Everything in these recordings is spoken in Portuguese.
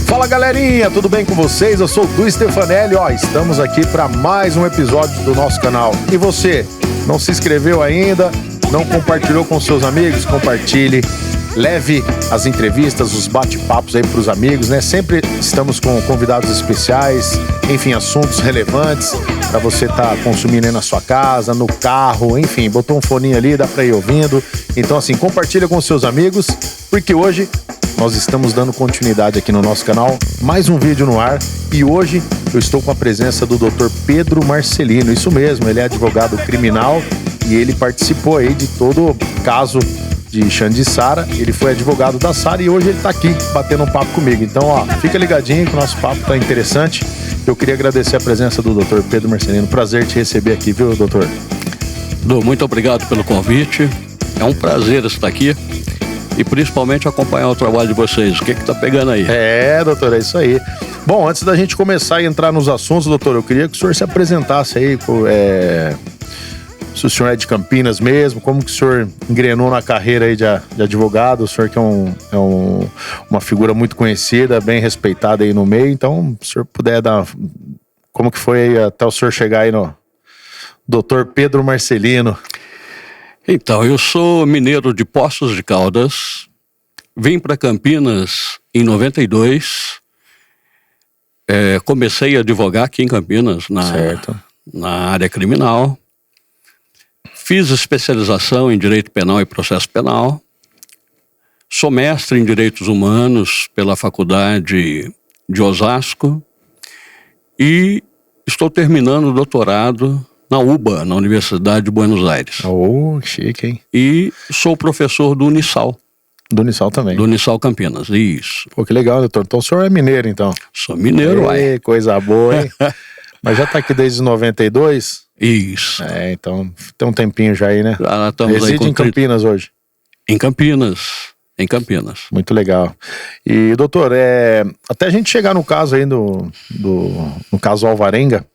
Fala galerinha, tudo bem com vocês? Eu sou o Du Stefanelli, estamos aqui para mais um episódio do nosso canal. E você, não se inscreveu ainda? Não compartilhou com seus amigos? Compartilhe, leve as entrevistas, os bate-papos aí para os amigos, né? Sempre estamos com convidados especiais, enfim, assuntos relevantes para você estar consumindo aí na sua casa, no carro, enfim, botou um foninho ali, dá para ir ouvindo. Então assim, compartilha com seus amigos, porque hoje nós estamos dando continuidade aqui no nosso canal, mais um vídeo no ar, e hoje eu estou com a presença do Dr. Pedro Marcelino, isso mesmo, ele é advogado criminal e ele participou aí de todo o caso de Xande e Sara, ele foi advogado da Sara e hoje ele está aqui batendo um papo comigo, então fica ligadinho que o nosso papo tá interessante. Eu queria agradecer a presença do Dr. Pedro Marcelino, prazer te receber aqui, viu, doutor? Muito obrigado pelo convite, é um prazer estar aqui. E principalmente acompanhar o trabalho de vocês. O que tá pegando aí? Doutor, é isso aí. Bom, antes da gente começar a entrar nos assuntos, doutor, eu queria que o senhor se apresentasse aí. Se o senhor é de Campinas mesmo, como que o senhor engrenou na carreira aí de advogado? O senhor que é uma figura muito conhecida, bem respeitada aí no meio. Então, se o senhor puder dar... Como que foi aí até o senhor chegar aí no doutor Pedro Marcelino? Então, eu sou mineiro de Poços de Caldas, vim para Campinas em 92, comecei a advogar aqui em Campinas, na área criminal, fiz especialização em Direito Penal e Processo Penal, sou mestre em Direitos Humanos pela Faculdade de Osasco e estou terminando o doutorado na UBA, na Universidade de Buenos Aires. Chique, hein? E sou professor do Unisal. Do Unisal também? Do Unisal Campinas, isso. Pô, que legal, doutor. Então o senhor é mineiro, então? Sou mineiro, uai. Coisa boa, hein? Mas já tá aqui desde 92? Isso. Então tem um tempinho já aí, né? Já estamos Reside aí em Campinas hoje? Em Campinas. Muito legal. E, doutor, até a gente chegar no caso aí no caso Alvarenga,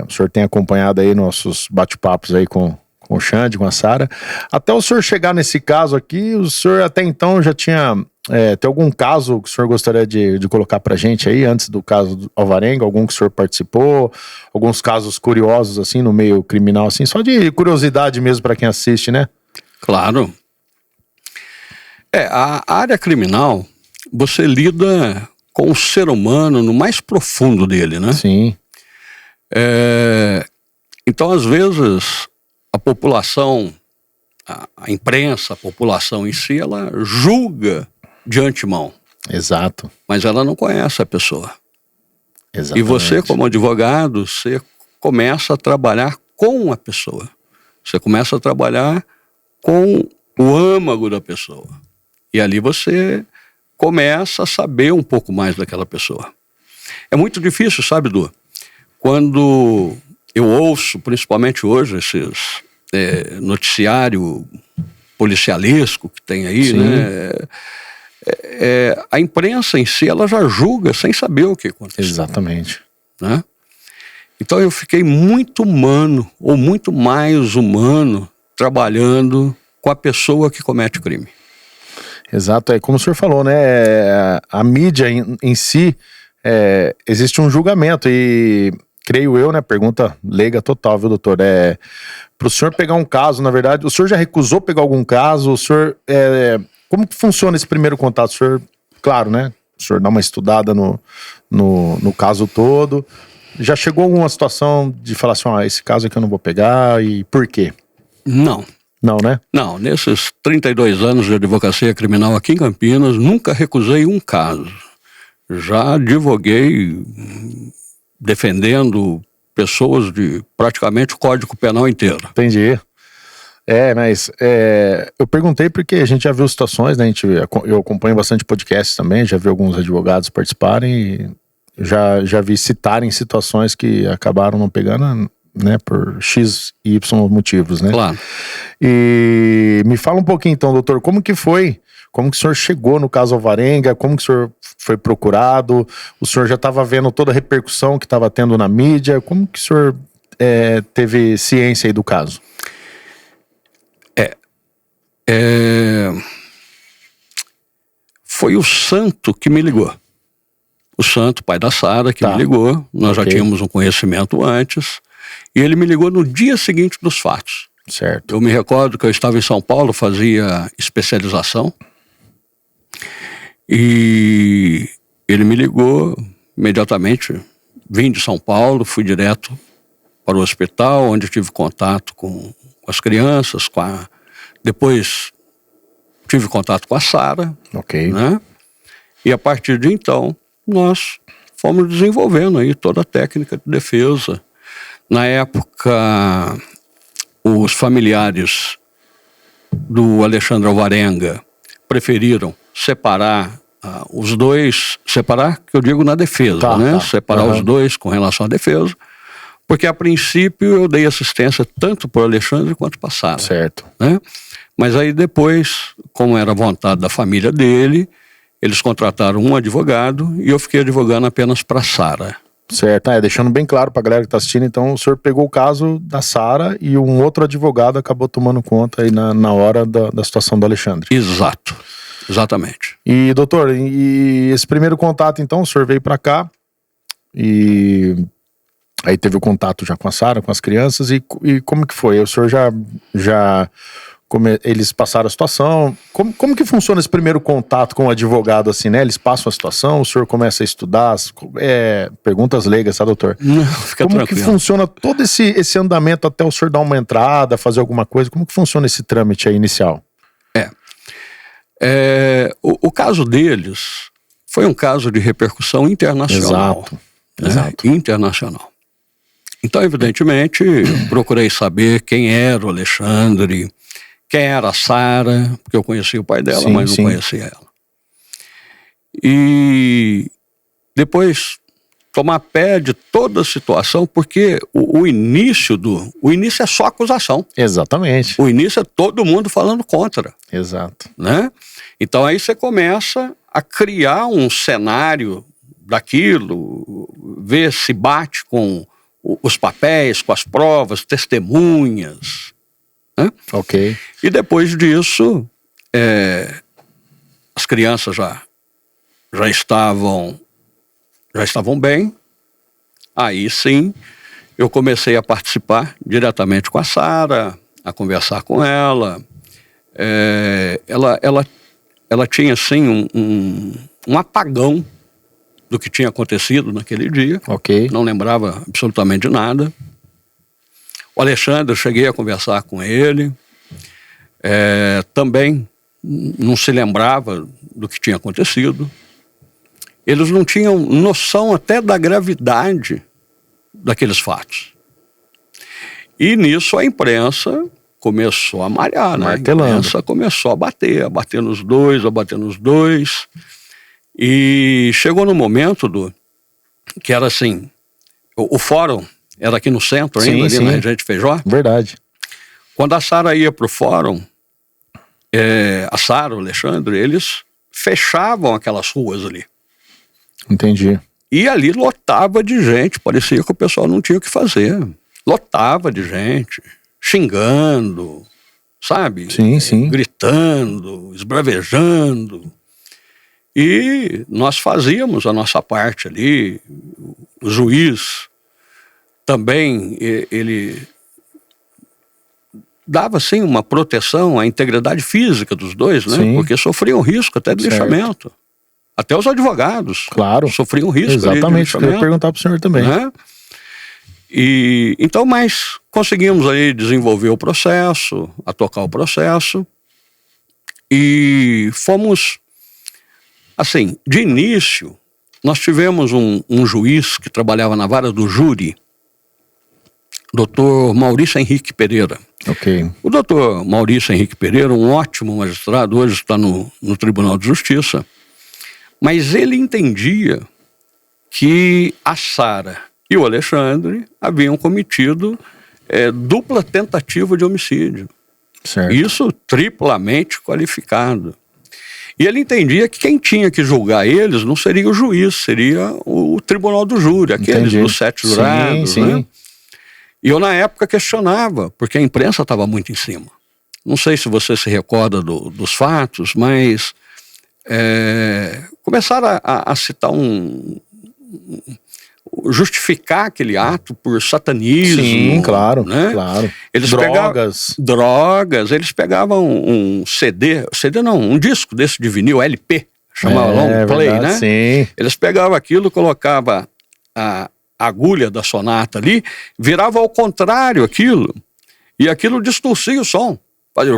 o senhor tem acompanhado aí nossos bate-papos aí com o Xande, com a Sara. Até o senhor chegar nesse caso aqui, o senhor até então já tinha... tem algum caso que o senhor gostaria de colocar pra gente aí, antes do caso do Alvarenga? Algum que o senhor participou? Alguns casos curiosos, assim, no meio criminal, assim? Só de curiosidade mesmo pra quem assiste, né? Claro. A área criminal, você lida com o ser humano no mais profundo dele, né? Sim. Então, às vezes, a população, a imprensa, a população em si, ela julga de antemão. Exato. Mas ela não conhece a pessoa. Exatamente. E você, como advogado, você começa a trabalhar com a pessoa. Você começa a trabalhar com o âmago da pessoa. E ali você começa a saber um pouco mais daquela pessoa. É muito difícil, sabe, Du? Quando eu ouço, principalmente hoje, esses noticiário policialesco que tem aí, sim, né? A imprensa em si, ela já julga sem saber o que aconteceu. Exatamente. Né? Então eu fiquei muito humano, ou muito mais humano, trabalhando com a pessoa que comete o crime. Exato, como o senhor falou, né? A mídia em si, existe um julgamento e... Creio eu, né? Pergunta leiga total, viu, doutor? Para o senhor pegar um caso, na verdade, o senhor já recusou pegar algum caso? O senhor, como que funciona esse primeiro contato? O senhor, claro, né? O senhor dá uma estudada no caso todo. Já chegou alguma situação de falar assim, esse caso aqui eu não vou pegar, e por quê? Não. Não, né? Não, nesses 32 anos de advocacia criminal aqui em Campinas, nunca recusei um caso. Já advoguei defendendo pessoas de praticamente o Código Penal inteiro. Entendi. Mas eu perguntei porque a gente já viu situações, né? Eu acompanho bastante podcasts também, já vi alguns advogados participarem e já vi citarem situações que acabaram não pegando, né? Por X e Y motivos, né? Claro. E me fala um pouquinho então, doutor, como que foi? Como que o senhor chegou no caso Alvarenga? Como que o senhor foi procurado? O senhor já estava vendo toda a repercussão que estava tendo na mídia? Como que o senhor teve ciência aí do caso? Foi o Santo que me ligou. O Santo, pai da Sara, que me ligou. Nós já tínhamos um conhecimento antes. E ele me ligou no dia seguinte dos fatos. Certo. Eu me recordo que eu estava em São Paulo, fazia especialização. E ele me ligou imediatamente. Vim de São Paulo, fui direto para o hospital, onde tive contato com as crianças, depois tive contato com a Sara. Ok. Né? E a partir de então, nós fomos desenvolvendo aí toda a técnica de defesa. Na época, os familiares do Alexandre Alvarenga preferiram separar os dois, separar, que eu digo na defesa, né? Separar os dois com relação à defesa, porque a princípio eu dei assistência tanto para o Alexandre quanto para a Sara. Certo. Né? Mas aí depois, como era vontade da família dele, eles contrataram um advogado e eu fiquei advogando apenas para a Sara. Certo, deixando bem claro pra galera que tá assistindo, então o senhor pegou o caso da Sara e um outro advogado acabou tomando conta aí na hora da situação do Alexandre. Exato, exatamente. E doutor, e esse primeiro contato então, o senhor veio pra cá e aí teve o contato já com a Sara, com as crianças e como que foi? O senhor já eles passaram a situação, como que funciona esse primeiro contato com o advogado assim, né? Eles passam a situação, o senhor começa a estudar, perguntas leigas, tá, doutor? Não, fica como tranquilo. Que funciona todo esse andamento até o senhor dar uma entrada, fazer alguma coisa? Como que funciona esse trâmite aí inicial? O caso deles foi um caso de repercussão internacional. Exato. Internacional. Então, evidentemente, procurei saber quem era o Alexandre, quem era a Sara, porque eu conhecia o pai dela, mas não conhecia ela. E depois tomar pé de toda a situação, porque o início é só acusação. Exatamente. O início é todo mundo falando contra. Exato. Né? Então aí você começa a criar um cenário daquilo, ver se bate com os papéis, com as provas, testemunhas. Né? Ok. E depois disso, as crianças já estavam bem. Aí sim, eu comecei a participar diretamente com a Sara, a conversar com ela. Ela tinha assim um apagão do que tinha acontecido naquele dia. Ok. Não lembrava absolutamente de nada. O Alexandre, eu cheguei a conversar com ele. Também não se lembrava do que tinha acontecido. Eles não tinham noção até da gravidade daqueles fatos. E nisso a imprensa começou a malhar, né? Martelando. A imprensa começou a bater nos dois. E chegou no momento que era assim, o fórum era aqui no centro ainda, ali na Regente Feijó. Verdade. Quando a Sara ia para o fórum, a Sara, o Alexandre, eles fechavam aquelas ruas ali. Entendi. E ali lotava de gente, parecia que o pessoal não tinha o que fazer. Lotava de gente, xingando, sabe? Sim. Gritando, esbravejando. E nós fazíamos a nossa parte ali. O juiz também, ele dava assim uma proteção à integridade física dos dois, né? Sim. Porque sofriam risco até de lixamento. Até os advogados, claro, sofriam risco. Exatamente, eu queria perguntar para o senhor também. Né? E então, mas conseguimos aí desenvolver o processo, a tocar o processo, e fomos, assim, de início, nós tivemos um juiz que trabalhava na vara do júri, Dr. Maurício Henrique Pereira. Ok. O Dr. Maurício Henrique Pereira, um ótimo magistrado, hoje está no Tribunal de Justiça, mas ele entendia que a Sara e o Alexandre haviam cometido dupla tentativa de homicídio. Certo. Isso triplamente qualificado. E ele entendia que quem tinha que julgar eles não seria o juiz, seria o tribunal do júri, aqueles dos 7 jurados. Sim. Né? E eu, na época, questionava, porque a imprensa estava muito em cima. Não sei se você se recorda dos fatos, mas começaram a citar justificar aquele ato por satanismo. Sim, claro, né? claro. Eles Drogas. Drogas. Eles pegavam um CD não, um disco desse de vinil, LP, chamava long play, verdade, né? Sim. Eles pegavam aquilo, colocavam a agulha da sonata ali, virava ao contrário aquilo, e aquilo distorcia o som. Fazia...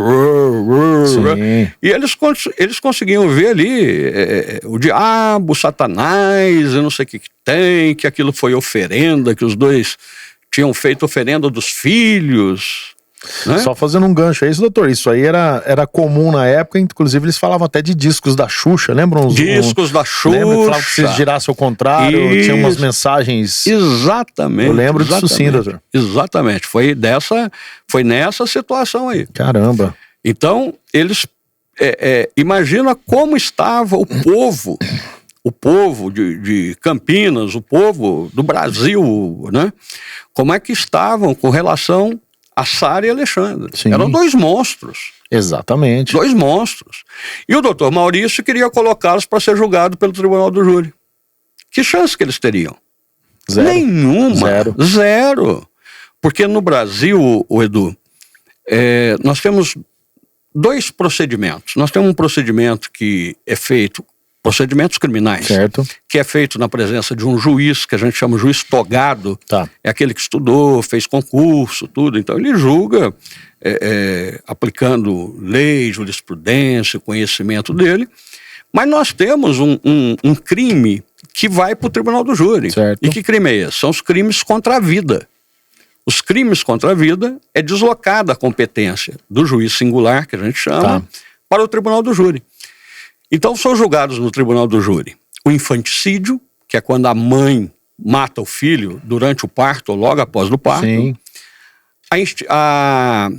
E eles conseguiam ver ali o diabo, Satanás, eu não sei o que tem, que aquilo foi oferenda, que os dois tinham feito oferenda dos filhos. Né? Só fazendo um gancho, é isso, doutor? Isso aí era comum na época, inclusive eles falavam até de discos da Xuxa, lembram? Discos da Xuxa. Lembra que falavam que se girasse ao contrário, tinha umas mensagens... Exatamente. Eu lembro disso sim, doutor. Exatamente, foi nessa situação aí. Caramba. Então, eles... imagina como estava o povo de Campinas, o povo do Brasil, né? Como é que estavam com relação a Sara e Alexandre. Sim. Eram dois monstros. Exatamente. Dois monstros. E o doutor Maurício queria colocá-los para ser julgado pelo Tribunal do Júri. Que chance que eles teriam? Zero. Nenhuma. Zero. Porque no Brasil, Edu, nós temos dois procedimentos. Nós temos um procedimento que é feito, procedimentos criminais, certo, que é feito na presença de um juiz, que a gente chama juiz togado, tá. É aquele que estudou, fez concurso, tudo, então ele julga aplicando lei, jurisprudência, conhecimento dele, mas nós temos um crime que vai para o Tribunal do Júri. Certo. E que crime é esse? São os crimes contra a vida. Os crimes contra a vida é deslocada a competência do juiz singular, que a gente chama, para o Tribunal do Júri. Então são julgados no Tribunal do Júri o infanticídio, que é quando a mãe mata o filho durante o parto ou logo após o parto. Sim. A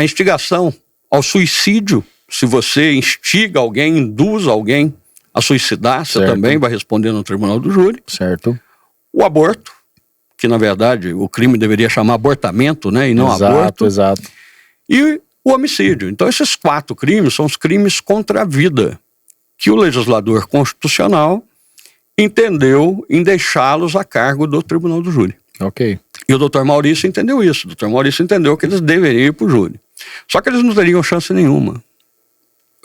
instigação ao suicídio, se você instiga alguém, induz alguém a suicidar, você também vai responder no Tribunal do Júri. Certo. O aborto, que na verdade o crime deveria chamar abortamento, né, e não aborto. Exato. E o homicídio. Então esses 4 crimes são os crimes contra a vida, que o legislador constitucional entendeu em deixá-los a cargo do Tribunal do Júri. Ok. E o doutor Maurício entendeu isso. O doutor Maurício entendeu que eles deveriam ir para o júri. Só que eles não teriam chance nenhuma.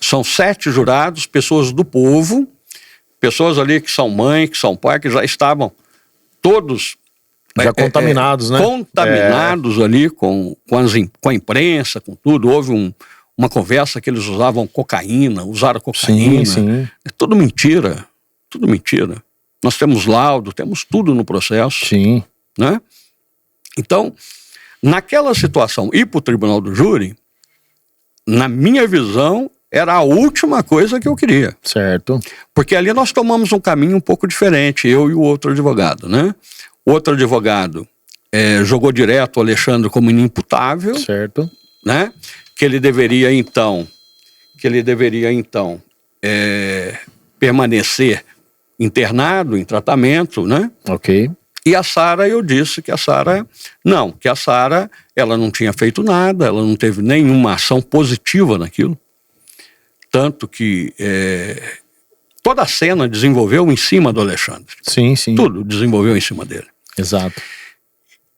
São 7 jurados, pessoas do povo, pessoas ali que são mãe, que são pai, que já estavam todos... já contaminados, né? Contaminados ali com a imprensa, com tudo. Houve uma conversa que eles usavam cocaína, usaram cocaína. Sim. É tudo mentira. Tudo mentira. Nós temos laudo, temos tudo no processo. Sim. Né? Então, naquela situação, ir para o Tribunal do Júri, na minha visão, era a última coisa que eu queria. Certo. Porque ali nós tomamos um caminho um pouco diferente, eu e o outro advogado, né? O outro advogado jogou direto o Alexandre como inimputável. Certo. Né? Que ele deveria então permanecer internado, em tratamento, né? Ok. E a Sara, eu disse que a Sara ela não tinha feito nada, ela não teve nenhuma ação positiva naquilo. Tanto que toda a cena desenvolveu em cima do Alexandre. Sim. Tudo desenvolveu em cima dele. Exato.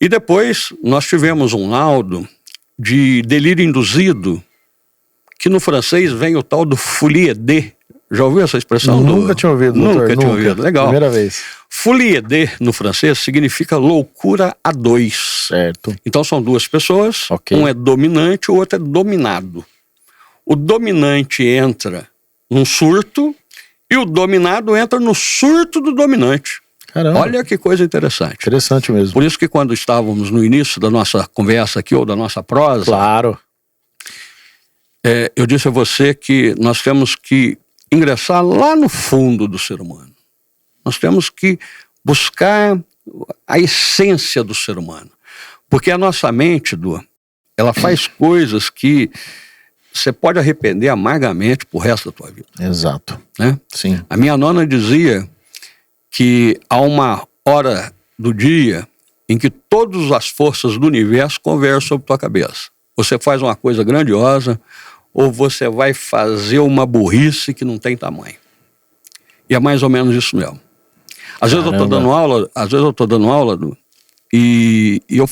E depois nós tivemos um laudo de delírio induzido, que no francês vem o tal do folie D. Já ouviu essa expressão? Nunca tinha ouvido, doutor. Nunca tinha ouvido. Legal. Primeira vez. Folie D no francês significa loucura a 2. Certo. Então são 2 pessoas, okay. Um é dominante, o outro é dominado. O dominante entra num surto e o dominado entra no surto do dominante. Caramba. Olha que coisa interessante. Interessante mesmo. Por isso que quando estávamos no início da nossa conversa aqui, ou da nossa prosa... Claro. Eu disse a você que nós temos que ingressar lá no fundo do ser humano. Nós temos que buscar a essência do ser humano. Porque a nossa mente, Edu, ela faz coisas que você pode arrepender amargamente pro resto da tua vida. Exato. Né? Sim. A minha nona dizia que a uma hora do dia em que todas as forças do universo convergem sobre tua cabeça. Você faz uma coisa grandiosa ou você vai fazer uma burrice que não tem tamanho. E é mais ou menos isso mesmo. Às vezes eu estou dando aula, e eu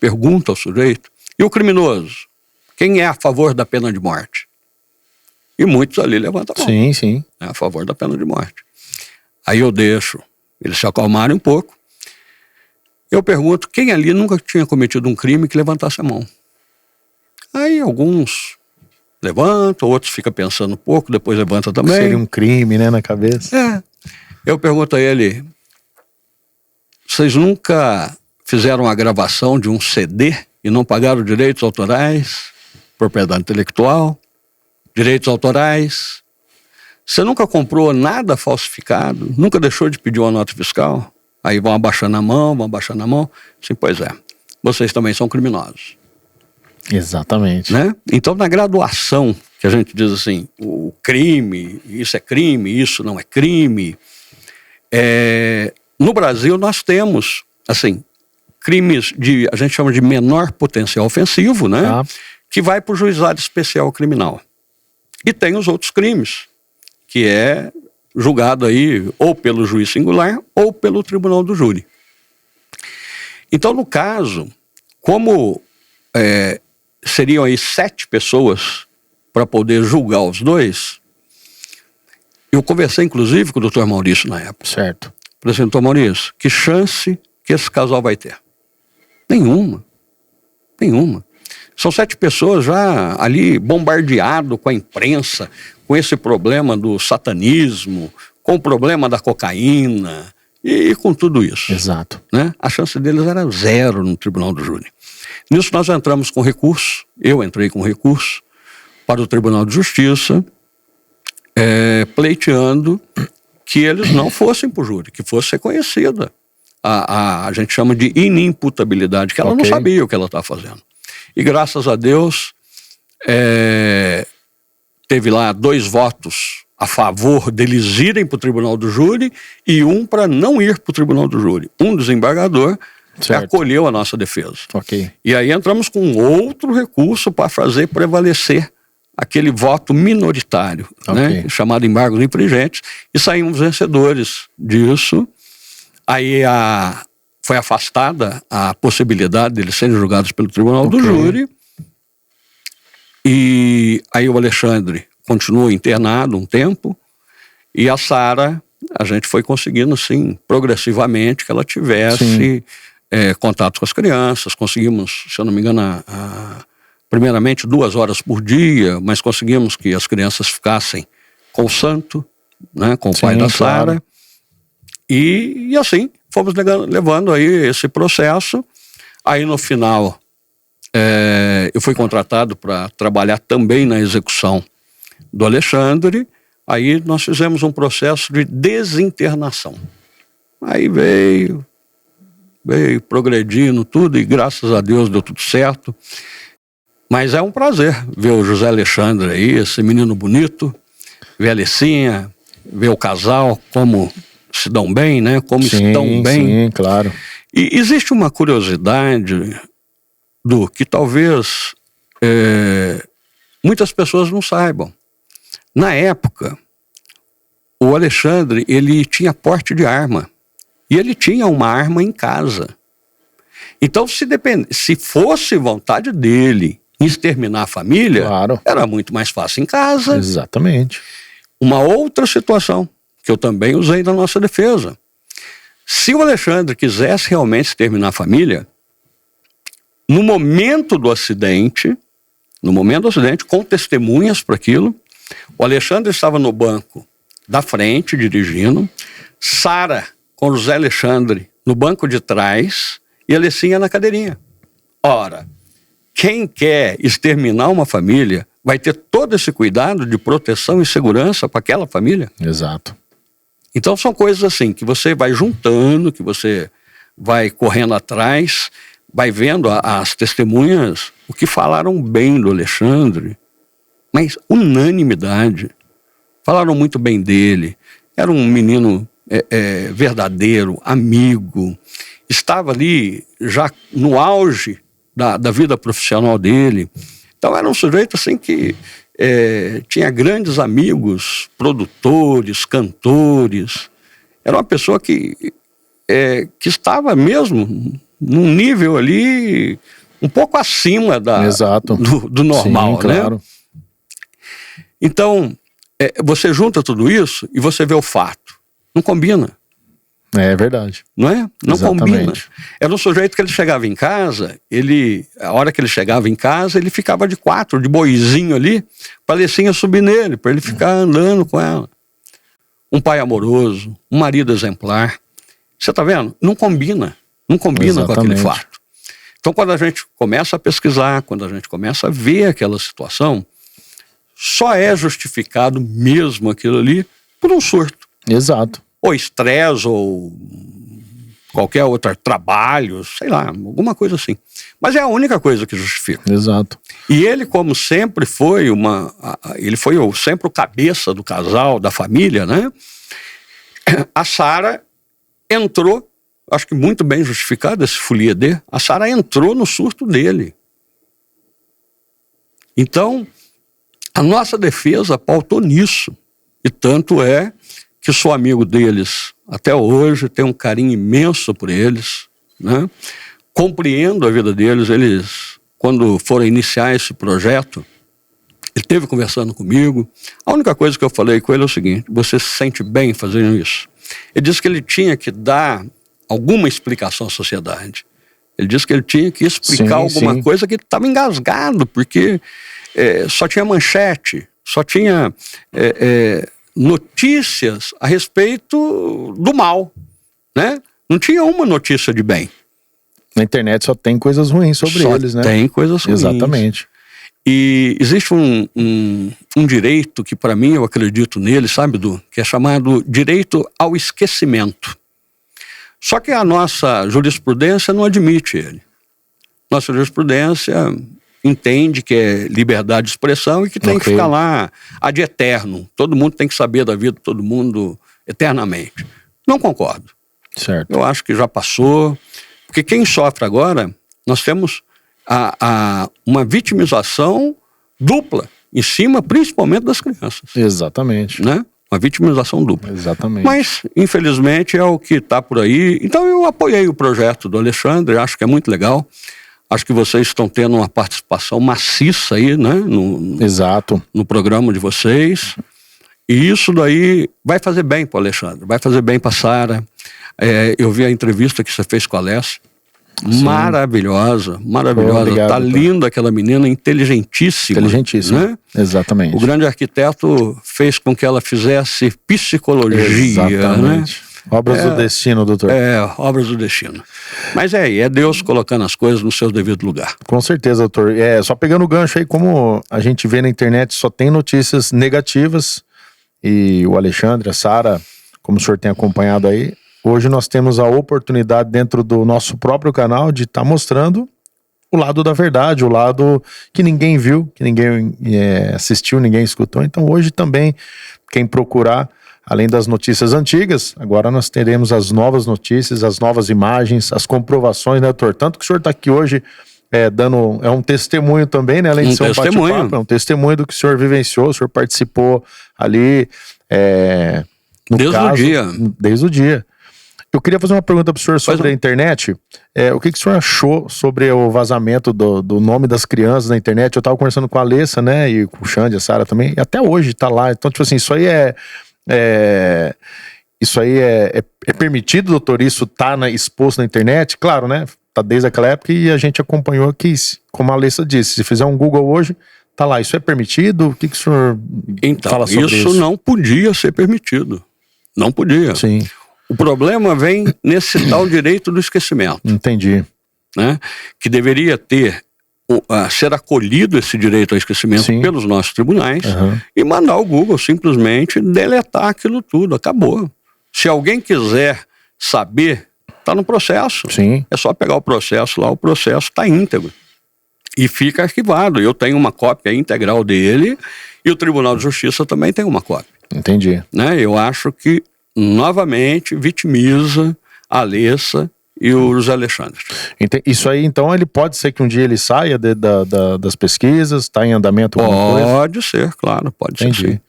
pergunto ao sujeito, e o criminoso? Quem é a favor da pena de morte? E muitos ali levantam a mão. Sim, sim. É a favor da pena de morte. Aí eu deixo eles se acalmarem um pouco. Eu pergunto, quem ali nunca tinha cometido um crime que levantasse a mão? Aí alguns levantam, outros ficam pensando um pouco, depois levantam também. Seria um crime, né, na cabeça. É. Eu pergunto a ele, vocês nunca fizeram a gravação de um CD e não pagaram direitos autorais, propriedade intelectual, direitos autorais? Você nunca comprou nada falsificado? Nunca deixou de pedir uma nota fiscal? Aí vão abaixando a mão. Sim, pois é. Vocês também são criminosos. Exatamente. Né? Então, na graduação, que a gente diz assim, o crime, isso é crime, isso não é crime. No Brasil, nós temos, assim, crimes a gente chama de menor potencial ofensivo, né? Que vai para o juizado especial criminal. E tem os outros crimes, que é julgado aí ou pelo juiz singular ou pelo tribunal do júri. Então, no caso, como seriam aí 7 pessoas para poder julgar os dois, eu conversei inclusive com o doutor Maurício na época. Certo. Falei assim, doutor Maurício, que chance que esse casal vai ter? Nenhuma. São 7 pessoas já ali bombardeado com a imprensa, com esse problema do satanismo, com o problema da cocaína e com tudo isso. Exato. Né? A chance deles era 0 no tribunal do júri. Nisso nós entramos com recurso, eu entrei com recurso para o Tribunal de Justiça, pleiteando que eles não fossem para o júri, que fosse reconhecida. A gente chama de inimputabilidade, que ela não sabia o que ela estava fazendo. E graças a Deus, teve lá 2 votos a favor deles irem para o tribunal do júri e um para não ir para o tribunal do júri. Um desembargador acolheu a nossa defesa. E aí entramos com outro recurso para fazer prevalecer aquele voto minoritário, né, chamado embargos infringentes, e saímos vencedores disso. Aí foi afastada a possibilidade deles serem julgados pelo tribunal do júri. E aí o Alexandre continuou internado um tempo, e a Sara, a gente foi conseguindo, sim, progressivamente que ela tivesse contato com as crianças. Conseguimos, se eu não me engano, primeiramente 2 horas por dia, mas conseguimos que as crianças ficassem com o santo, né, com o pai da Sara. E assim, fomos levando aí esse processo. Aí no final, eu fui contratado para trabalhar também na execução do Alexandre. Aí nós fizemos um processo de desinternação. Aí veio progredindo tudo, e graças a Deus deu tudo certo. Mas é um prazer ver o José Alexandre aí, esse menino bonito, ver a Alicinha, ver o casal, como se dão bem, né? Como estão bem. Sim, claro. E existe uma curiosidade, que talvez muitas pessoas não saibam. Na época, o Alexandre, ele tinha porte de arma. E ele tinha uma arma em casa. Então, se fosse vontade dele exterminar a família, era muito mais fácil em casa. Exatamente. Uma outra situação que eu também usei na nossa defesa. Se o Alexandre quisesse realmente exterminar a família, no momento do acidente, com testemunhas para aquilo, o Alexandre estava no banco da frente, dirigindo, Sara com José Alexandre no banco de trás e a Alicinha na cadeirinha. Ora, quem quer exterminar uma família vai ter todo esse cuidado de proteção e segurança para aquela família. Exato. Então são coisas assim que você vai juntando, que você vai correndo atrás, vai vendo as testemunhas, o que falaram bem do Alexandre, mas unanimidade. Falaram muito bem dele. Era um menino verdadeiro, amigo, estava ali já no auge da vida profissional dele. Então era um sujeito assim que tinha grandes amigos, produtores, cantores. Era uma pessoa que estava mesmo num nível ali um pouco acima do normal. Sim, claro. Né? Então, você junta tudo isso e você vê o fato. Não combina. É verdade. Não é? Não combina. Era um sujeito que ele chegava em casa, a hora que ele chegava em casa, ele ficava de 4, de boizinho ali, para a Lecinha subir nele, para ele ficar andando com ela. Um pai amoroso, um marido exemplar. Você está vendo? Não combina. Não combina com aquele fato. Então, quando a gente começa a pesquisar, quando a gente começa a ver aquela situação, só é justificado mesmo aquilo ali por um surto. Exato. Ou estresse, ou qualquer outro trabalho, sei lá, alguma coisa assim. Mas é a única coisa que justifica. Exato. E ele, como sempre foi sempre o cabeça do casal, da família, né? A Sara entrou, acho que muito bem justificado esse folia D, a Sara entrou no surto dele. Então, a nossa defesa pautou nisso. E tanto é que sou amigo deles até hoje, tenho um carinho imenso por eles, né? Compreendo a vida deles. Eles, quando foram iniciar esse projeto, ele esteve conversando comigo. A única coisa que eu falei com ele é o seguinte: você se sente bem fazendo isso? Ele disse que ele tinha que dar alguma explicação à sociedade. Ele disse que ele tinha que explicar alguma coisa que estava engasgado, porque só tinha manchete, só tinha notícias a respeito do mal, né? Não tinha uma notícia de bem. Na internet só tem coisas ruins sobre eles, né? Tem coisas ruins. Exatamente. E existe um direito que, para mim, eu acredito nele, sabe, Du? Que é chamado direito ao esquecimento. Só que a nossa jurisprudência não admite ele. Nossa jurisprudência entende que é liberdade de expressão e que tem que ficar lá ad eterno. Todo mundo tem que saber da vida de todo mundo eternamente. Não concordo. Certo. Eu acho que já passou. Porque quem sofre agora, nós temos uma vitimização dupla, em cima principalmente das crianças. Exatamente. Né? Uma vitimização dupla. Exatamente. Mas, infelizmente, é o que está por aí. Então, eu apoiei o projeto do Alexandre, acho que é muito legal. Acho que vocês estão tendo uma participação maciça aí, né? Exato. No programa de vocês. E isso daí vai fazer bem para o Alexandre, vai fazer bem para a Sara. Eu vi a entrevista que você fez com a Alessia. Maravilhosa, maravilhosa. Obrigado, tá linda aquela menina, inteligentíssima. Inteligentíssima, né? Exatamente. O grande arquiteto fez com que ela fizesse psicologia. Exatamente. Né? Obras do destino, doutor. Obras do destino. Mas é Deus colocando as coisas no seu devido lugar. Com certeza, doutor. Só pegando o gancho aí, como a gente vê na internet, só tem notícias negativas. E o Alexandre, a Sara, como o senhor tem acompanhado aí, hoje nós temos a oportunidade dentro do nosso próprio canal de estar mostrando o lado da verdade, o lado que ninguém viu, que ninguém assistiu, ninguém escutou. Então hoje também, quem procurar, além das notícias antigas, agora nós teremos as novas notícias, as novas imagens, as comprovações, né, doutor? Tanto que o senhor está aqui hoje dando um testemunho também, né? Além de ser um bate-papo, é um testemunho do que o senhor vivenciou, o senhor participou ali desde o dia. Eu queria fazer uma pergunta para o senhor sobre a internet. O que o senhor achou sobre o vazamento do nome das crianças na internet? Eu estava conversando com a Alessia, né? E com o Xande, a Sara também. E até hoje está lá. Então, tipo assim, isso aí é permitido, doutor? Isso está exposto na internet? Claro, né? Está desde aquela época e a gente acompanhou aqui, como a Alessia disse. Se fizer um Google hoje, tá lá. Isso é permitido? O que o senhor fala sobre isso? Isso não podia ser permitido. Não podia. Sim. O problema vem nesse tal direito do esquecimento. Entendi. Né? Que deveria ser acolhido esse direito ao esquecimento pelos nossos tribunais e mandar o Google simplesmente deletar aquilo tudo. Acabou. Se alguém quiser saber, está no processo. Sim. É só pegar o processo lá, o processo está íntegro. E fica arquivado. Eu tenho uma cópia integral dele e o Tribunal de Justiça também tem uma cópia. Entendi. Né? Eu acho que novamente vitimiza a Alessia e o José Alexandre. Isso aí, então, ele pode ser que um dia ele saia das pesquisas, está em andamento alguma coisa? Pode ser, claro, pode Entendi. ser sim.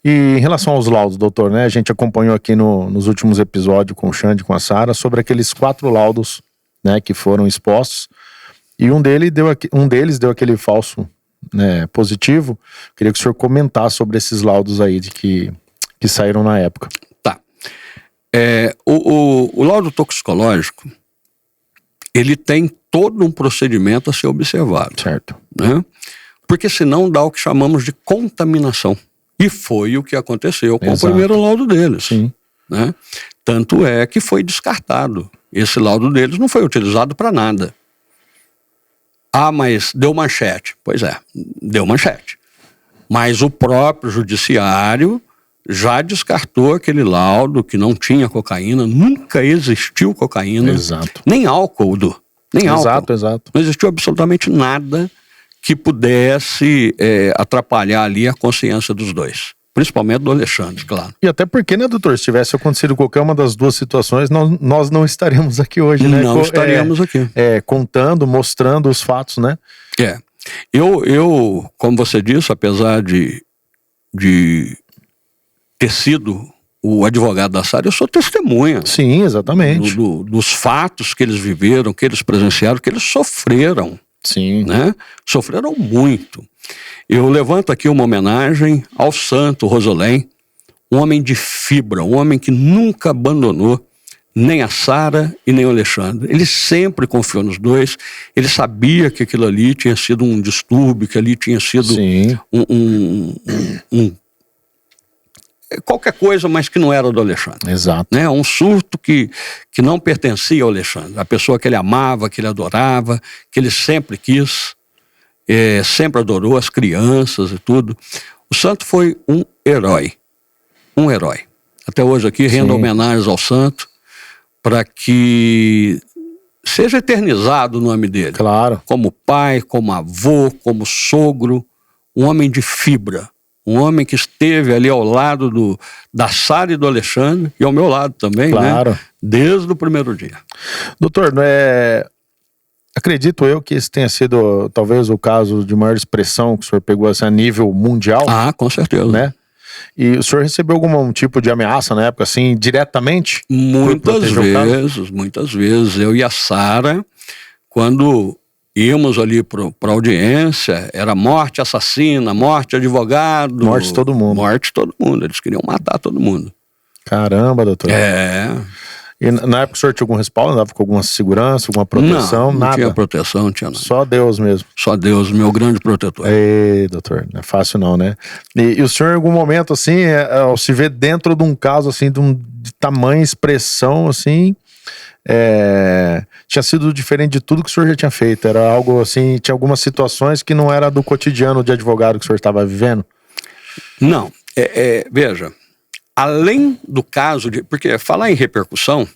E em relação aos laudos, doutor, né? A gente acompanhou aqui nos últimos episódios com o Xande e com a Sara sobre aqueles 4 laudos, né, que foram expostos. E um deles deu aquele falso, né, positivo. Queria que o senhor comentasse sobre esses laudos aí que saíram na época. Tá. O laudo toxicológico, ele tem todo um procedimento a ser observado. Certo. Né? Porque senão dá o que chamamos de contaminação. E foi o que aconteceu com Exato. o primeiro laudo deles. Sim. Né? Tanto é que foi descartado. Esse laudo deles não foi utilizado para nada. Ah, mas deu manchete. Pois é, deu manchete. Mas o próprio judiciário já descartou aquele laudo que não tinha cocaína, nunca existiu cocaína. Exato. Nem álcool, nem álcool. Exato. Não existiu absolutamente nada que pudesse atrapalhar ali a consciência dos dois. Principalmente do Alexandre, claro. E até porque, né, doutor, se tivesse acontecido qualquer uma das duas situações, nós não estaríamos aqui hoje, né? Não estaríamos aqui. Contando, mostrando os fatos, né? Eu, como você disse, apesar de ter sido o advogado da Sara, eu sou testemunha. Sim, exatamente. Dos fatos que eles viveram, que eles presenciaram, que eles sofreram. Sim. Né? Sofreram muito. Eu levanto aqui uma homenagem ao santo Rosolém, um homem de fibra, um homem que nunca abandonou nem a Sara e nem o Alexandre. Ele sempre confiou nos dois, ele sabia que aquilo ali tinha sido um distúrbio, que ali tinha sido qualquer coisa, mas que não era do Alexandre. Exato. Né? Um surto que não pertencia ao Alexandre, a pessoa que ele amava, que ele adorava, que ele sempre quis. Sempre adorou as crianças e tudo. O santo foi um herói. Um herói. Até hoje aqui rendo homenagens ao santo para que seja eternizado o nome dele. Claro. Como pai, como avô, como sogro. Um homem de fibra. Um homem que esteve ali ao lado da Sara e do Alexandre e ao meu lado também, claro, né? Desde o primeiro dia. Doutor, acredito eu que esse tenha sido talvez o caso de maior expressão que o senhor pegou assim, a nível mundial. Ah, com certeza. Né? E o senhor recebeu algum tipo de ameaça na época, assim, diretamente? Muitas vezes. Eu e a Sara, quando íamos ali para audiência, era morte assassina, morte advogado. Morte de todo mundo. Morte de todo mundo. Eles queriam matar todo mundo. Caramba, doutor. E na época o senhor tinha algum respaldo? Andava com alguma segurança, alguma proteção? Não nada? Tinha proteção, não tinha nada. Só Deus mesmo? Só Deus, meu grande protetor. Ei, doutor, não é fácil não, né? E o senhor em algum momento, assim, ao se ver dentro de um caso, assim, de tamanha expressão, assim, tinha sido diferente de tudo que o senhor já tinha feito? Era algo assim, tinha algumas situações que não era do cotidiano de advogado que o senhor estava vivendo? Não, veja... Além do caso de... Porque falar em repercussão,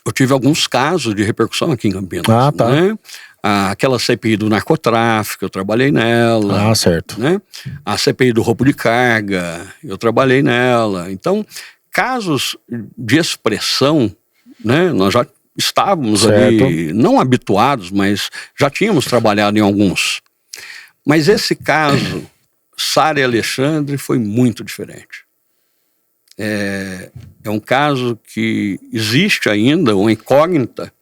eu tive alguns casos de repercussão aqui em Campinas. Ah, tá. Né? Aquela CPI do narcotráfico, eu trabalhei nela. Ah, certo. Né? A CPI do roubo de carga, eu trabalhei nela. Então, casos de expressão, né? Nós já estávamos ali, não habituados, mas já tínhamos trabalhado em alguns. Mas esse caso, Sara e Alexandre, foi muito diferente. É um caso que existe ainda, uma incógnita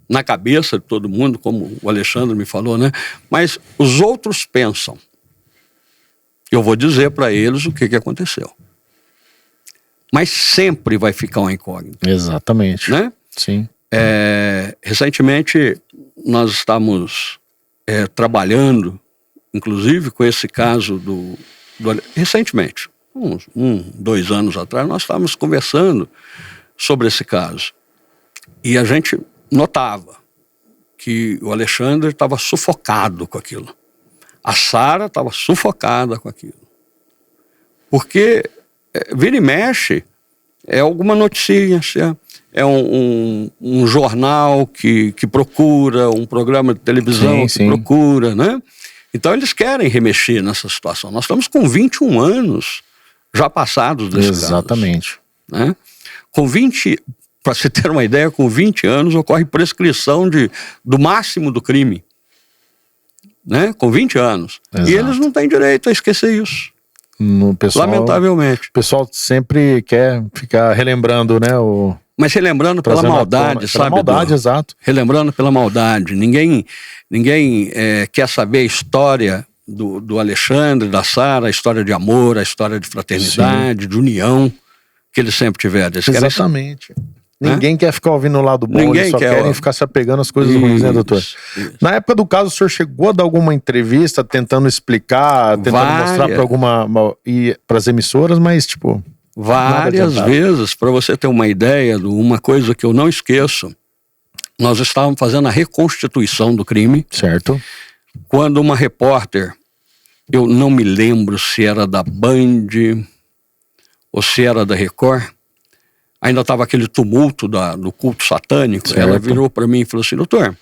na cabeça de todo mundo, como o Alexandre me falou, né? Mas os outros pensam. Eu vou dizer para eles o que aconteceu. Mas sempre vai ficar uma incógnita. Exatamente. Né? Sim. Recentemente, nós estamos trabalhando, inclusive com esse caso recentemente, 2 anos atrás, nós estávamos conversando sobre esse caso. E a gente notava que o Alexandre estava sufocado com aquilo. A Sara estava sufocada com aquilo. Porque vira e mexe, alguma notícia, um jornal que procura, um programa de televisão que procura, né? Então eles querem remexer nessa situação. Nós estamos com 21 anos já passados desse caso. Exatamente. Né? Com 20 para se ter uma ideia, com 20 anos ocorre prescrição do máximo do crime. Né? Com 20 anos. Exato. E eles não têm direito a esquecer isso. Lamentavelmente. O pessoal sempre quer ficar relembrando, né? Mas relembrando pela maldade, sabe? Pela maldade, exato. Relembrando pela maldade. Ninguém quer saber a história do Alexandre, da Sara, a história de amor, a história de fraternidade, sim, de união que eles sempre tiveram. Exatamente. Ninguém quer ficar ouvindo o lado bom, eles só querem ficar se apegando às coisas ruins, né, doutor? Isso. Na época do caso, o senhor chegou a dar alguma entrevista tentando explicar, tentando mostrar para as emissoras, mas tipo... Várias vezes, para você ter uma ideia de uma coisa que eu não esqueço, nós estávamos fazendo a reconstituição do crime. Certo. Quando uma repórter, eu não me lembro se era da Band ou se era da Record, ainda estava aquele tumulto do culto satânico. Certo. Ela virou para mim e falou assim: doutor,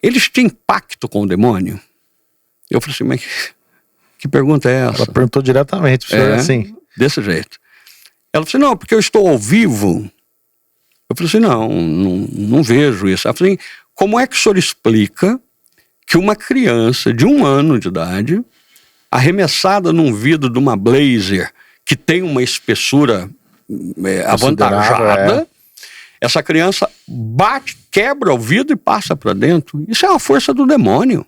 eles tinham pacto com o demônio? Eu falei assim: mas que pergunta é essa? Ela perguntou diretamente, senhor, assim. Desse jeito. Ela falou assim: não, porque eu estou ao vivo. Eu falei assim: não vejo isso. Ela falou assim: como é que o senhor explica que uma criança de 1 ano de idade, arremessada num vidro de uma Blazer que tem uma espessura avantajada, essa criança bate, quebra o vidro e passa para dentro? Isso é uma força do demônio.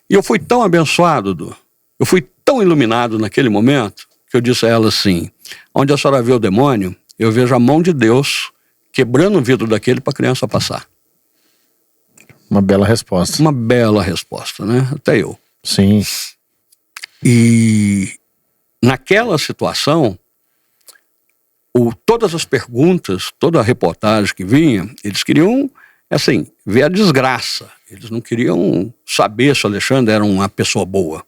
E eu fui tão abençoado, eu fui tão iluminado naquele momento, que eu disse a ela assim: onde a senhora vê o demônio, eu vejo a mão de Deus quebrando o vidro daquele para a criança passar. Uma bela resposta. Uma bela resposta, né? Até eu. Sim. E naquela situação, todas as perguntas, toda a reportagem que vinha, eles queriam, assim, ver a desgraça. Eles não queriam saber se o Alexandre era uma pessoa boa.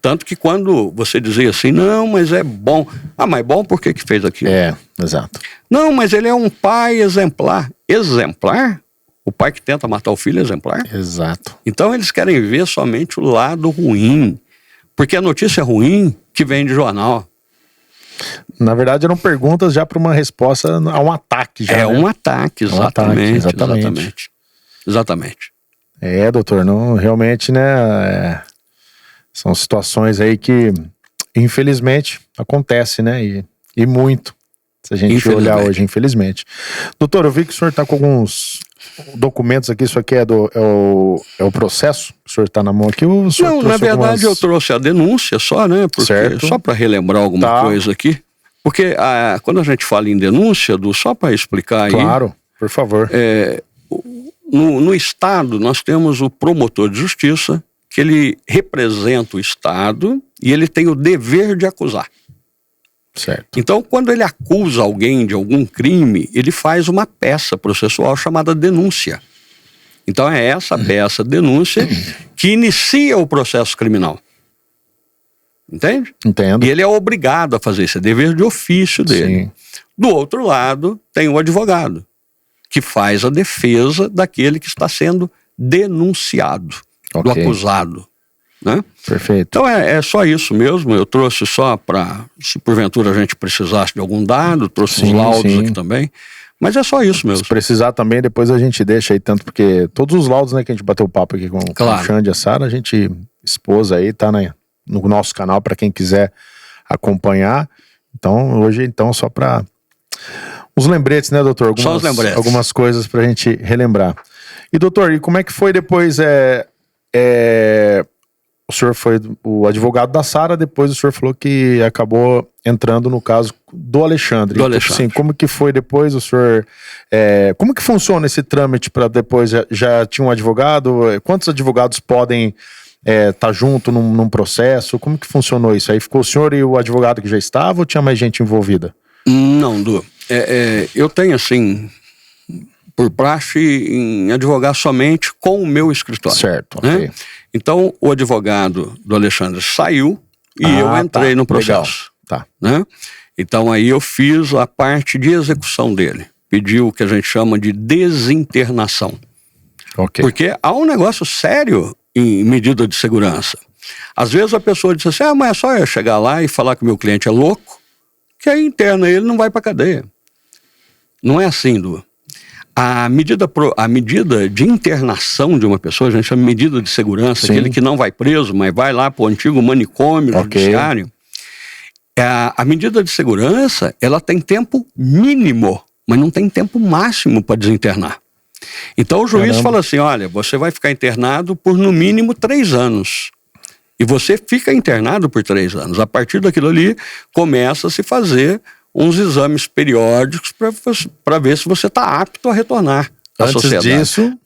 Tanto que quando você dizia assim: não, mas é bom. Ah, mas bom por que fez aquilo? Exato. Não, mas ele é um pai exemplar. Exemplar? O pai que tenta matar o filho é exemplar? Exato. Então eles querem ver somente o lado ruim. Porque a notícia ruim que vem de jornal. Na verdade, eram perguntas já para uma resposta a um ataque. Já, um ataque, exatamente. Exatamente. Doutor, não, realmente, né? São situações aí que, infelizmente, acontece, né? E muito. Se a gente olhar hoje, infelizmente. Doutor, eu vi que o senhor está com alguns documentos aqui. Isso aqui é o processo? O senhor está na mão aqui? Ou o senhor não, na verdade eu trouxe a denúncia só, né? Porque, só para relembrar alguma coisa aqui. Porque quando a gente fala em denúncia, só para explicar aí... Claro, por favor. No Estado, nós temos o promotor de justiça, que ele representa o Estado e ele tem o dever de acusar. Certo. Então, quando ele acusa alguém de algum crime, ele faz uma peça processual chamada denúncia. Então, é essa peça, denúncia, que inicia o processo criminal. Entende? Entendo. E ele é obrigado a fazer isso, é dever de ofício dele. Sim. Do outro lado, tem o advogado, que faz a defesa daquele que está sendo denunciado, do acusado. Né? Perfeito. Então é só isso mesmo. Eu trouxe só para, se porventura a gente precisasse de algum dado, trouxe os laudos aqui também. Mas é só isso mesmo. Se precisar também, depois a gente deixa aí, tanto porque todos os laudos, né, que a gente bateu o papo aqui com o Xande e a Sara, a gente expôs aí, tá no nosso canal para quem quiser acompanhar. Então, hoje, só para os lembretes, né, doutor? Só os lembretes. Algumas coisas pra gente relembrar. E, doutor, e como é que foi depois, o senhor foi o advogado da Sara, depois o senhor falou que acabou entrando no caso do Alexandre. Sim, como que foi depois o senhor... como que funciona esse trâmite para depois... Já tinha um advogado? Quantos advogados podem estar junto num processo? Como que funcionou isso? Aí ficou o senhor e o advogado que já estava ou tinha mais gente envolvida? Não, Du. Eu tenho, assim, por praxe em advogar somente com o meu escritório. Certo, né? ok. Então, o advogado do Alexandre saiu e eu entrei no processo. Tá. Né? Então, aí eu fiz a parte de execução dele. Pedi o que a gente chama de desinternação. Ok. Porque há um negócio sério em medida de segurança. Às vezes a pessoa diz assim: mas é só eu chegar lá e falar que o meu cliente é louco, que aí interna ele, não vai para cadeia. Não é assim, Du. A medida de internação de uma pessoa, a gente chama de medida de segurança, aquele que não vai preso, mas vai lá para o antigo manicômio judiciário. A medida de segurança, ela tem tempo mínimo, mas não tem tempo máximo para desinternar. Então o juiz fala assim, olha, você vai ficar internado por no mínimo 3 anos. E você fica internado por 3 anos. A partir daquilo ali, começa a se fazer uns exames periódicos para ver se você está apto a retornar à sociedade.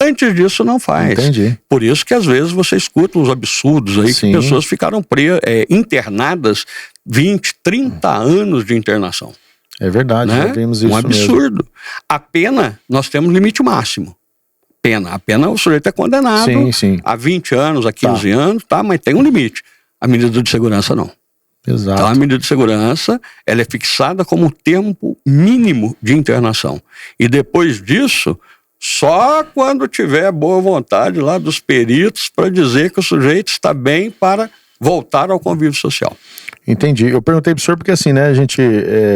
Antes disso, não faz. Entendi. Por isso que às vezes você escuta uns absurdos aí, que pessoas ficaram internadas 20, 30 anos de internação. É verdade, já vimos isso. Um absurdo. Mesmo. A pena, nós temos limite máximo. A pena o sujeito é condenado a 20 anos, a 15 anos, mas tem um limite. A medida de segurança não. Exato. Então a medida de segurança, ela é fixada como um tempo mínimo de internação. E depois disso, só quando tiver boa vontade lá dos peritos para dizer que o sujeito está bem para voltar ao convívio social. Entendi. Eu perguntei pro senhor porque assim, né, a gente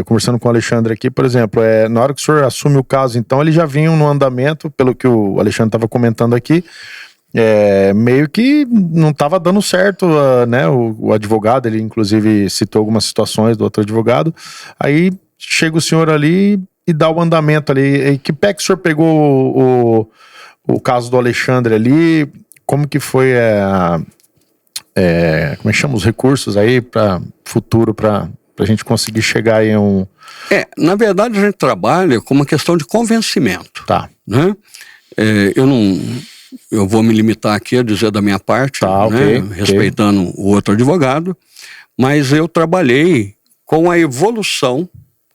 conversando com o Alexandre aqui, por exemplo, na hora que o senhor assume o caso, então ele já vinha no andamento, pelo que o Alexandre estava comentando aqui, meio que não estava dando certo, né, o advogado, ele inclusive citou algumas situações do outro advogado, aí chega o senhor ali e dá o andamento ali. E que pé que o senhor pegou o caso do Alexandre ali, como que foi como é que chama os recursos aí para futuro, para a gente conseguir chegar aí a um... Na verdade a gente trabalha com uma questão de convencimento. Tá. Né? Eu vou me limitar aqui a dizer da minha parte, respeitando o outro advogado, mas eu trabalhei com a evolução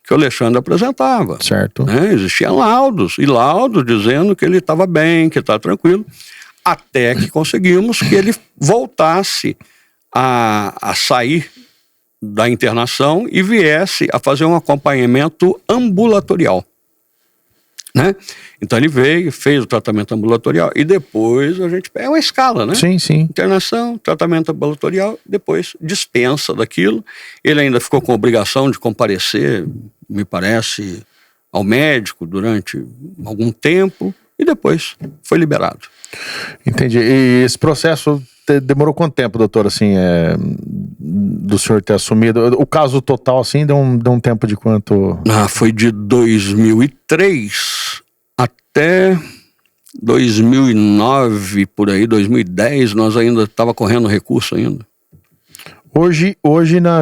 que o Alexandre apresentava. Certo. Né? Existiam laudos dizendo que ele estava bem, que estava tranquilo, até que conseguimos que ele voltasse a sair da internação e viesse a fazer um acompanhamento ambulatorial. Né? Então ele veio, fez o tratamento ambulatorial e depois a gente pega uma escala, né? Sim. Internação, tratamento ambulatorial, depois dispensa daquilo. Ele ainda ficou com a obrigação de comparecer, me parece, ao médico durante algum tempo e depois foi liberado. Entendi. E esse processo demorou quanto tempo, doutor, assim, do senhor ter assumido? O caso total, assim, deu um tempo de quanto? Foi de 2003 até 2009, por aí, 2010, nós ainda estava correndo recurso ainda. Hoje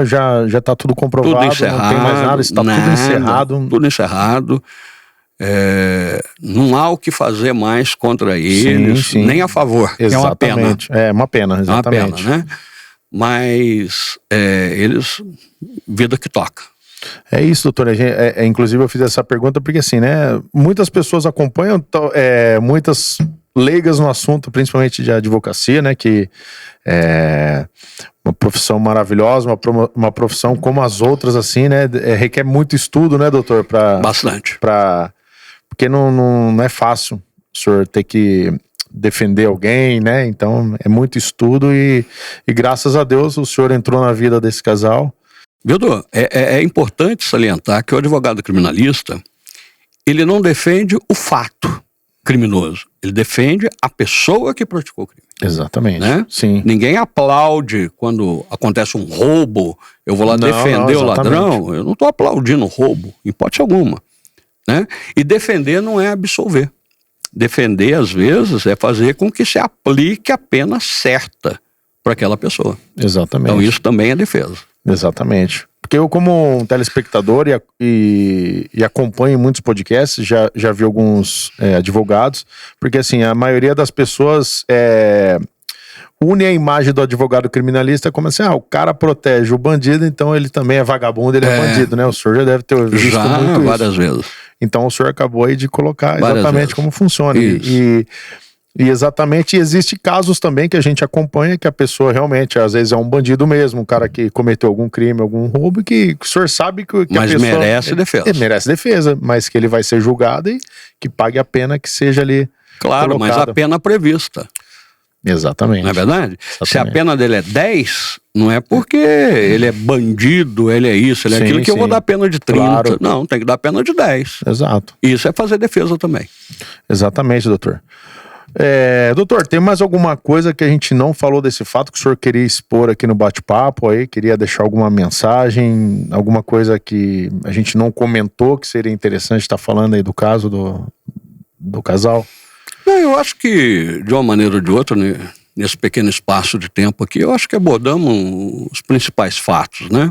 já está tudo comprovado, tudo encerrado, não tem mais nada, está tudo encerrado. Tudo encerrado. Não há o que fazer mais contra eles, nem a favor. Exatamente. É uma pena, exatamente. É uma pena, né? Mas eles, vida que toca. É isso, doutor. Inclusive eu fiz essa pergunta porque assim, né? Muitas pessoas acompanham, muitas leigas no assunto, principalmente de advocacia, né? Que é uma profissão maravilhosa, uma profissão como as outras, assim, né? Requer muito estudo, né, doutor? Bastante. Porque não é fácil o senhor ter que defender alguém, né? Então é muito estudo e graças a Deus o senhor entrou na vida desse casal. Viu, Dô? É importante salientar que o advogado criminalista, ele não defende o fato criminoso, ele defende a pessoa que praticou o crime. Exatamente, né? Sim. Ninguém aplaude quando acontece um roubo, eu vou lá defender o ladrão, eu não estou aplaudindo o roubo, em hipótese alguma. Né? E defender não é absolver. Defender, às vezes, é fazer com que se aplique a pena certa para aquela pessoa. Exatamente. Então isso também é defesa. Exatamente. Porque eu, como um telespectador e acompanho muitos podcasts, já vi alguns advogados, porque assim, a maioria das pessoas une a imagem do advogado criminalista como assim, o cara protege o bandido, então ele também é vagabundo, ele é bandido, né? O senhor já deve ter visto muito várias isso. vezes. Então o senhor acabou aí de colocar exatamente como funciona. E exatamente, existe casos também que a gente acompanha que a pessoa realmente, às vezes é um bandido mesmo, um cara que cometeu algum crime, algum roubo, que o senhor sabe que mas a pessoa... merece defesa. Merece defesa, mas que ele vai ser julgado e que pague a pena que seja ali colocada. Mas a pena prevista. Exatamente. Não é verdade? Exatamente. Se a pena dele é 10, não é porque ele é bandido, ele é isso, ele é aquilo, que eu vou dar pena de 30. Claro. Não, tem que dar pena de 10. Exato. Isso é fazer defesa também. Exatamente, doutor. Doutor, tem mais alguma coisa que a gente não falou desse fato que o senhor queria expor aqui no bate-papo aí? Queria deixar alguma mensagem, alguma coisa que a gente não comentou que seria interessante estar falando aí do caso do casal? Não, eu acho que, de uma maneira ou de outra, né, nesse pequeno espaço de tempo aqui, eu acho que abordamos os principais fatos, né?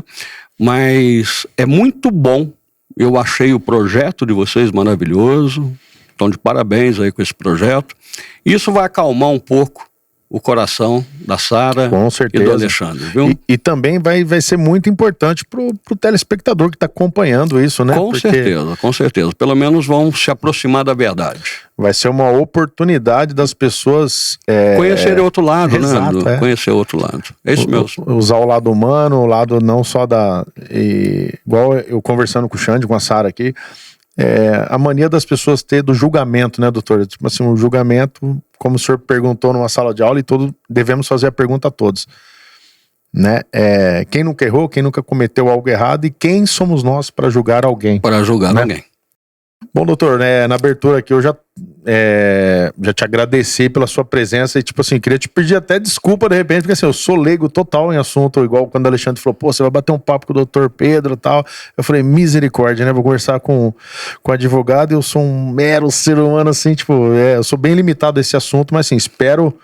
Mas é muito bom, eu achei o projeto de vocês maravilhoso, estão de parabéns aí com esse projeto. Isso vai acalmar um pouco o coração da Sara e do Alexandre, viu? E também vai ser muito importante pro telespectador que está acompanhando isso, né? Com certeza. Pelo menos vão se aproximar da verdade. Vai ser uma oportunidade das pessoas conhecerem outro lado, exato, né? Conhecer outro lado. É isso mesmo. Usar o lado humano, o lado não só igual eu conversando com o Xande, com a Sara aqui, a mania das pessoas ter do julgamento, né, doutor? Tipo assim, o julgamento, como o senhor perguntou numa sala de aula, e devemos fazer a pergunta a todos, né? Quem nunca errou, quem nunca cometeu algo errado, e quem somos nós para julgar alguém? Para julgar alguém. Bom, doutor, na abertura aqui eu já te agradeci pela sua presença e, tipo assim, queria te pedir até desculpa de repente, porque assim, eu sou leigo total em assunto, igual quando o Alexandre falou, pô, você vai bater um papo com o doutor Pedro e tal. Eu falei, misericórdia, né? Vou conversar com o advogado e eu sou um mero ser humano, assim, tipo, eu sou bem limitado a esse assunto, mas assim, espero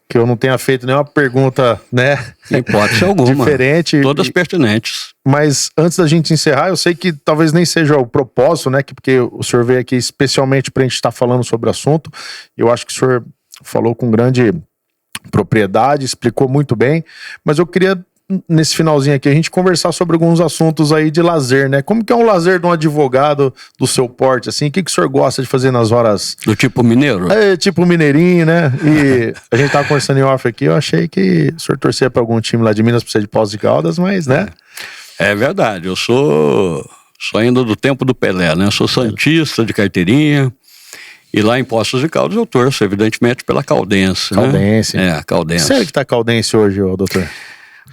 que eu não tenha feito nenhuma pergunta, né? Em hipótese alguma. Diferente. Todas pertinentes. Mas antes da gente encerrar, eu sei que talvez nem seja o propósito, né? Porque o senhor veio aqui especialmente para a gente estar falando sobre o assunto. Eu acho que o senhor falou com grande propriedade, explicou muito bem. Mas eu queria, nesse finalzinho aqui, a gente conversar sobre alguns assuntos aí de lazer, né? Como que é um lazer de um advogado do seu porte, assim? O que o senhor gosta de fazer nas horas... Do tipo mineiro? Tipo mineirinho, né? E a gente tava conversando em off aqui, eu achei que o senhor torcia para algum time lá de Minas para ser de Poços de Caldas, mas, né? É verdade, eu sou ainda do tempo do Pelé, né? Eu sou santista de carteirinha. E lá em Poços de Caldas eu torço, evidentemente, pela Caldense. Caldense. Né? Caldense. Sério que tá Caldense hoje, doutor?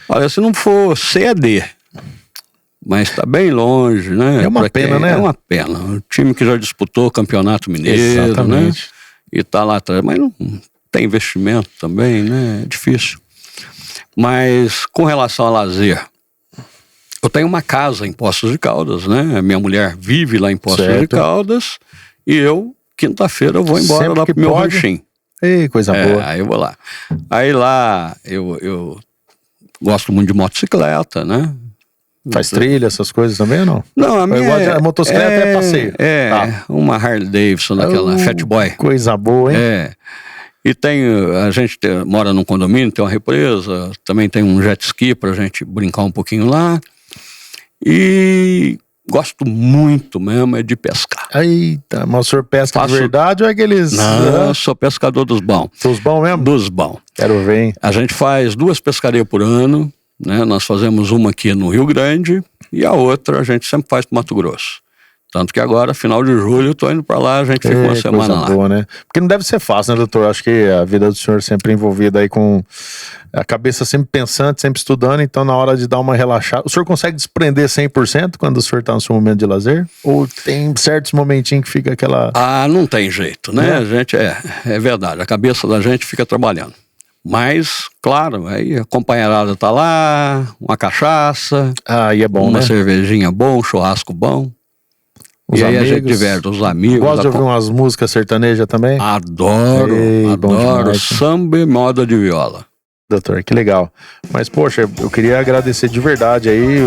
Olha, se não for C, é D. Mas tá bem longe, né? É uma pena, né? É uma pena. Um time que já disputou o Campeonato Mineiro, exatamente, né? E tá lá atrás. Mas não tem investimento também, né? É difícil. Mas com relação ao lazer, eu tenho uma casa em Poços de Caldas, né? Minha mulher vive lá em Poços de Caldas. E eu, quinta-feira, eu vou embora sempre lá pro meu ranchinho. Ei, coisa boa. Aí eu vou lá. Aí lá eu gosto muito de motocicleta, né? Faz trilha, essas coisas também ou não? Não, a minha a motocicleta é passeio. Uma Harley Davidson, daquela Fat Boy. Coisa boa, hein? E a gente mora num condomínio, tem uma represa, também tem um jet ski pra gente brincar um pouquinho lá. E gosto muito mesmo de pescar. Eita, mas o senhor pesca de verdade ou é aqueles... Não, eu sou pescador dos bons. Dos bons mesmo? Dos bons. Quero ver, hein? A gente faz 2 pescarias por ano, né? Nós fazemos uma aqui no Rio Grande e a outra a gente sempre faz pro Mato Grosso. Tanto que agora, final de julho, eu tô indo pra lá, a gente fica uma semana lá. Boa, né? Porque não deve ser fácil, né, doutor? Acho que a vida do senhor sempre envolvida aí com a cabeça sempre pensante, sempre estudando, então na hora de dar uma relaxada... O senhor consegue desprender 100% quando o senhor tá no seu momento de lazer? Ou tem certos momentinhos que fica aquela... Não tem jeito, né? A gente, é verdade, a cabeça da gente fica trabalhando. Mas, claro, aí a companheirada tá lá, uma cachaça... e é bom, uma cervejinha bom, um churrasco bom. Os e aí amigos, a gente diverte, os amigos. Gosta de ouvir umas músicas sertanejas também? Adoro, adoro. Samba e moda de viola. Doutor, que legal. Mas, poxa, eu queria agradecer de verdade aí,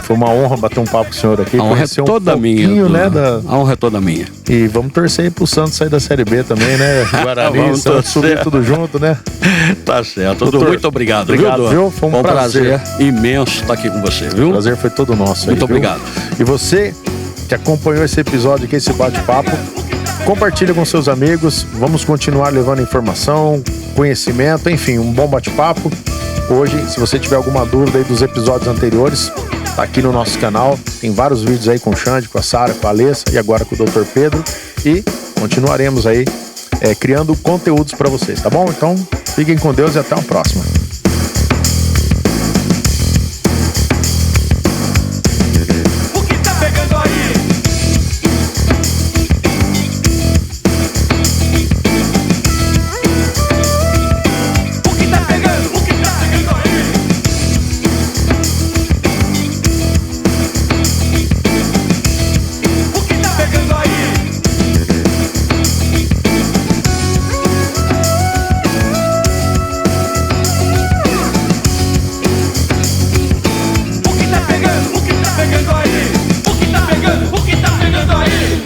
foi uma honra bater um papo com o senhor aqui. A honra é toda minha. Né, A honra é toda minha. E vamos torcer aí pro Santos sair da Série B também, né? Guarani, Santos subir tudo junto, né? Tá certo. Doutor, muito obrigado, viu? Foi um prazer imenso estar aqui com você, viu? O prazer foi todo nosso. Muito obrigado. E você que acompanhou esse episódio aqui, esse bate-papo, compartilha com seus amigos, vamos continuar levando informação, conhecimento, enfim, um bom bate-papo. Hoje, se você tiver alguma dúvida aí dos episódios anteriores, tá aqui no nosso canal, tem vários vídeos aí com o Xande, com a Sara, com a Alessa e agora com o Dr. Pedro, e continuaremos aí criando conteúdos para vocês, tá bom? Então, fiquem com Deus e até a próxima.